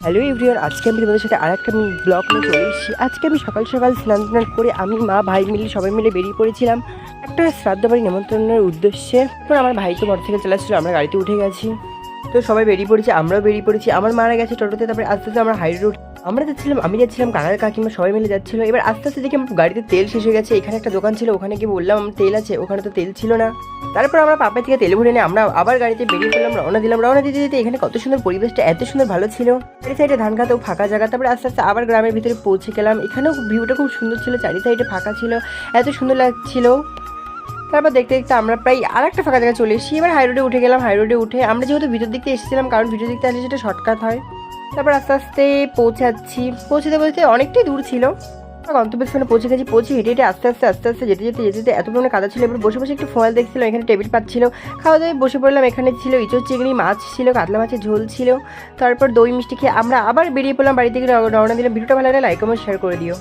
Hello everyone, আজকে আমি তোমাদের সাথে আর একটা ব্লগ নিয়ে চলে এসেছি। আজকে আমি সকাল সকাল স্নান টান করে আমি মা ভাই মিলে সবাই মিলে বেরিয়ে পড়েছিলাম একটা শ্রাদ্ধ বাড়ি নিমন্ত্রণের উদ্দেশ্যে। তো আমার ভাই তো মোটরসাইকেল চালাচ্ছিল, আমরা গাড়িতে উঠে গেছি। তো সবাই বেরিয়ে পড়েছি, আমরাও বেরিয়ে পড়েছি। আমার মারা গেছে টোটোতে, তারপরে আস্তে আস্তে আমরা হাই রোড আমরা যাচ্ছিলাম, আমি যাচ্ছিলাম, কাকা কাকিমা সবাই মিলে যাচ্ছিলো। এবার আস্তে আস্তে দেখি আমার গাড়িতে তেল শেষ হয়ে গেছে। এখানে একটা দোকান ছিল, ওখানে গিয়ে বললাম আমার তেল আছে, ওখানে তো তেল ছিল না। তারপর আমরা পাপা থেকে তেল ভরে নিয়ে আমরা আবার গাড়িতে বেরিয়ে পড়লাম, রওনা দিতে দিতে এখানে কত সুন্দর পরিবেশটা, এত সুন্দর ভালো ছিল। চারি সাইডে ধান খাতেও ফাঁকা জায়গা। তারপরে আস্তে আস্তে আবার গ্রামের ভিতরে পৌঁছে গেলাম। এখানেও ভিউটা খুব সুন্দর ছিল, চারি সাইডে ফাঁকা ছিল, এত সুন্দর লাগছিল। তারপর দেখতে দেখতে আমরা প্রায় আর একটা ফাঁকা জায়গায় চলে এসেছি। এবার হাই রোডে উঠে গেলাম। হাই রোডে উঠে আমরা যেহেতু ভিতর দিক থেকে এসেছিলাম, কারণ ভিতর দিক থেকে আসলে সেটা শর্টকাট হয়। তারপর আস্তে আস্তে পৌঁছতে বলতে অনেকটাই দূর ছিল। গন্তব্যস্থানে পৌঁছে গেছি। পৌঁছে হেঁটে হেঁটে আস্তে আস্তে যেতে এত পরিমাণে কাদা ছিল। এবার বসে বসে একটু ফোন দেখছিলাম, এখানে টেবিল পাচ্ছিল, খাওয়া দাওয়ায় বসে পড়লাম। এখানে ছিল ইঁচড় চিংড়ি, মাছ ছিল, কাতলা মাছের ঝোল ছিল। তারপর দই মিষ্টি খেয়ে আমরা আবার বেরিয়ে পড়লাম বাড়ি থেকে, রওনা দিলাম। ভিডিওটা ভালো লাগলে লাইক কমেন্ট শেয়ার করে দিও।